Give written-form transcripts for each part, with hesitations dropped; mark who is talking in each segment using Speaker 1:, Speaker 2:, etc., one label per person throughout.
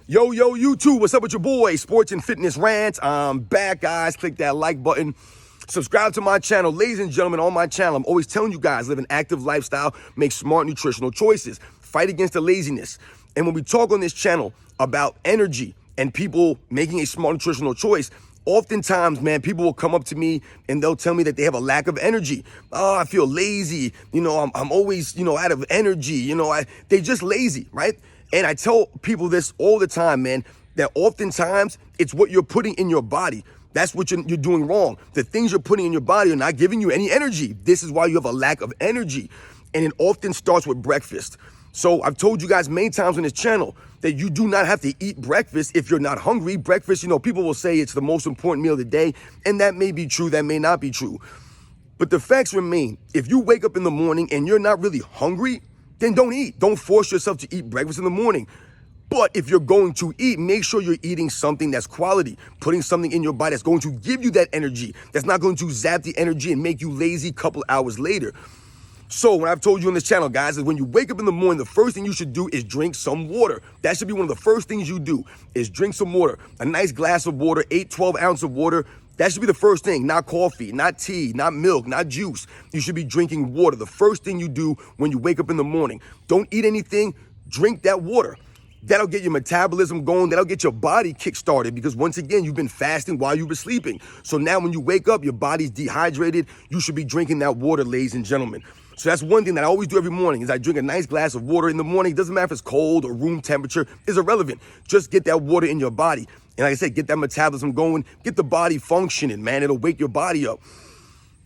Speaker 1: Yo, YouTube, what's up with your boy? Sports and Fitness Rants. I'm back, guys. Click that like button. Subscribe to my channel. Ladies and gentlemen, on my channel, I'm always telling you guys, live an active lifestyle, make smart nutritional choices, fight against the laziness. And when we talk on this channel about energy and people making a smart nutritional choice, oftentimes, man, people will come up to me and they'll tell me that they have a lack of energy. Oh, I feel lazy. I'm always, out of energy. They're just lazy, right? And I tell people this all the time, man, that oftentimes it's what you're putting in your body. That's what you're doing wrong. The things you're putting in your body are not giving you any energy. This is why you have a lack of energy. And it often starts with breakfast. So I've told you guys many times on this channel that you do not have to eat breakfast if you're not hungry. Breakfast, people will say it's the most important meal of the day. And that may be true, that may not be true. But the facts remain. If you wake up in the morning and you're not really hungry, then don't eat. Don't force yourself to eat breakfast in the morning. But if you're going to eat, make sure you're eating something that's quality, putting something in your body that's going to give you that energy, that's not going to zap the energy and make you lazy a couple hours later. So what I've told you on this channel, guys, is when you wake up in the morning, the first thing you should do is drink some water. That should be one of the first things you do, is drink some water. A nice glass of water, 12 ounces of water. That should be the first thing, not coffee, not tea, not milk, not juice. You should be drinking water. The first thing you do when you wake up in the morning. Don't eat anything, drink that water. That'll get your metabolism going. That'll get your body kick-started because once again, you've been fasting while you've been sleeping. So now when you wake up, your body's dehydrated. You should be drinking that water, ladies and gentlemen. So that's one thing that I always do every morning is I drink a nice glass of water in the morning. It doesn't matter if it's cold or room temperature. It's irrelevant. Just get that water in your body. And like I said, get that metabolism going. Get the body functioning, man. It'll wake your body up.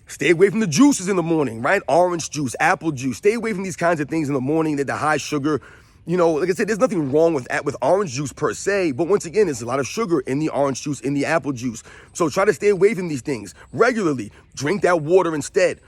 Speaker 1: Stay away from the juices in the morning, right? Orange juice, apple juice. Stay away from these kinds of things in the morning that the high sugar. Like I said, there's nothing wrong with orange juice per se. But once again, there's a lot of sugar in the orange juice, in the apple juice. So try to stay away from these things regularly. Drink that water instead.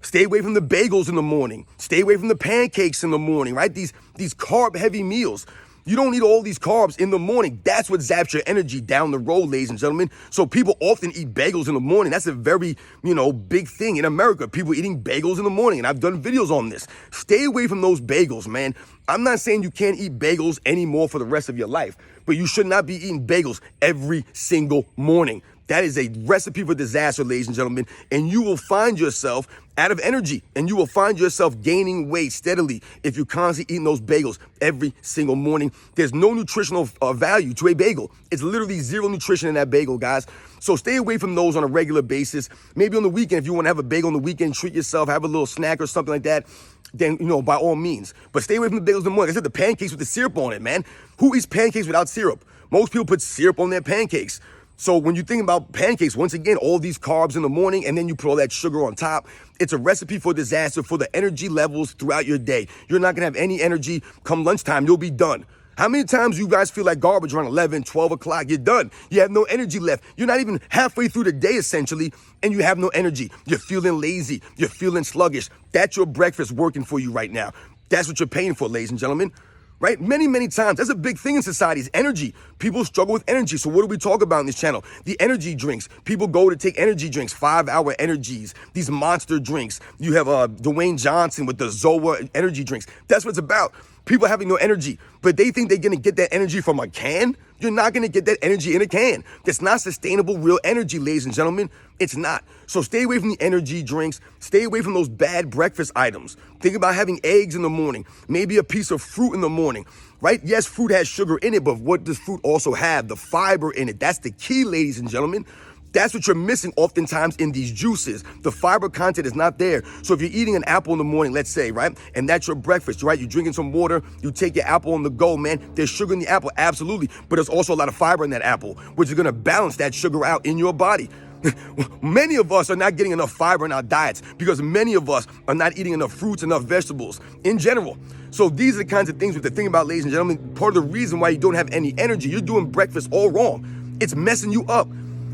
Speaker 1: Stay away from the bagels in the morning. Stay away from the pancakes in the morning, right? These carb-heavy meals. You don't need all these carbs in the morning. That's what zaps your energy down the road, ladies and gentlemen. So people often eat bagels in the morning. That's a very, big thing in America. People eating bagels in the morning, and I've done videos on this. Stay away from those bagels, man. I'm not saying you can't eat bagels anymore for the rest of your life, but you should not be eating bagels every single morning. That is a recipe for disaster, ladies and gentlemen, and you will find yourself out of energy, and you will find yourself gaining weight steadily if you're constantly eating those bagels every single morning. There's no nutritional value to a bagel. It's literally zero nutrition in that bagel, guys. So stay away from those on a regular basis. Maybe on the weekend, if you want to have a bagel on the weekend, treat yourself, have a little snack or something like that, then, by all means. But stay away from the bagels in the morning. I said the pancakes with the syrup on it, man. Who eats pancakes without syrup? Most people put syrup on their pancakes. So when you think about pancakes, once again, all these carbs in the morning, and then you put all that sugar on top, it's a recipe for disaster for the energy levels throughout your day. You're not going to have any energy. Come lunchtime, you'll be done. How many times you guys feel like garbage around 11, 12 o'clock? You're done. You have no energy left. You're not even halfway through the day, essentially, and you have no energy. You're feeling lazy. You're feeling sluggish. That's your breakfast working for you right now. That's what you're paying for, ladies and gentlemen. Right? Many, many times. That's a big thing in society is energy. People struggle with energy. So what do we talk about in this channel? The energy drinks. People go to take energy drinks, 5-hour energies, these monster drinks. You have Dwayne Johnson with the Zoa energy drinks. That's what it's about. People having no energy, but they think they're going to get that energy from a can. You're not going to get that energy in a can. That's not sustainable, real energy, ladies and gentlemen. It's not. So stay away from the energy drinks. Stay away from those bad breakfast items. Think about having eggs in the morning, maybe a piece of fruit in the morning, right? Yes, fruit has sugar in it, but what does fruit also have? The fiber in it. That's the key, ladies and gentlemen. That's what you're missing oftentimes in these juices. The fiber content is not there. So if you're eating an apple in the morning, let's say, right, and that's your breakfast, right? You're drinking some water, you take your apple on the go, man. There's sugar in the apple, absolutely. But there's also a lot of fiber in that apple, which is going to balance that sugar out in your body. Many of us are not getting enough fiber in our diets because many of us are not eating enough fruits, enough vegetables in general. So these are the kinds of things we have to think about, ladies and gentlemen. Part of the reason why you don't have any energy, you're doing breakfast all wrong. It's messing you up.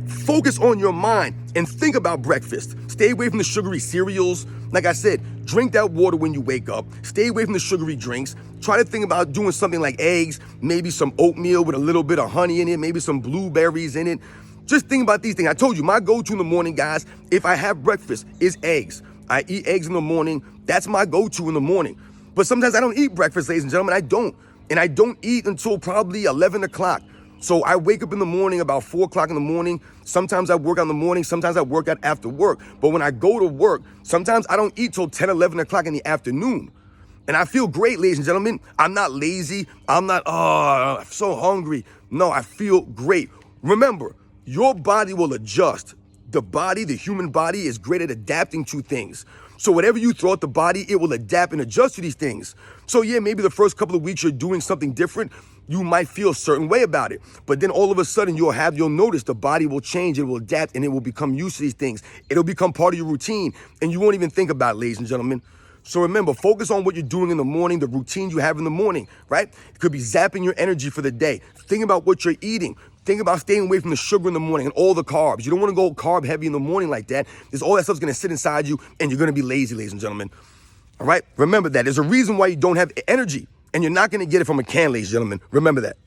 Speaker 1: Focus on your mind and think about breakfast. Stay away from the sugary cereals. Like I said, drink that water when you wake up. Stay away from the sugary drinks. Try to think about doing something like eggs, maybe some oatmeal with a little bit of honey in it, maybe some blueberries in it. Just think about these things. I told you, my go-to in the morning, guys, if I have breakfast, is eggs. I eat eggs in the morning. That's my go-to in the morning. But sometimes I don't eat breakfast, ladies and gentlemen. I don't. And I don't eat until probably 11 o'clock. So I wake up in the morning about 4 o'clock in the morning. Sometimes I work out in the morning. Sometimes I work out after work. But when I go to work, sometimes I don't eat till 10, 11 o'clock in the afternoon. And I feel great, ladies and gentlemen. I'm not lazy. I'm not, I'm so hungry. No, I feel great. Remember, your body will adjust. The human body is great at adapting to things. So whatever you throw at the body, it will adapt and adjust to these things. So yeah, maybe the first couple of weeks you're doing something different. You might feel a certain way about it. But then all of a sudden you'll notice the body will change, it will adapt, and it will become used to these things. It'll become part of your routine, and you won't even think about it, ladies and gentlemen. So remember, focus on what you're doing in the morning, the routine you have in the morning, right? It could be zapping your energy for the day. Think about what you're eating. Think about staying away from the sugar in the morning and all the carbs. You don't want to go carb heavy in the morning like that, because all that stuff's going to sit inside you and you're going to be lazy, ladies and gentlemen. All right? Remember that. There's a reason why you don't have energy, and you're not going to get it from a can, ladies and gentlemen. Remember that.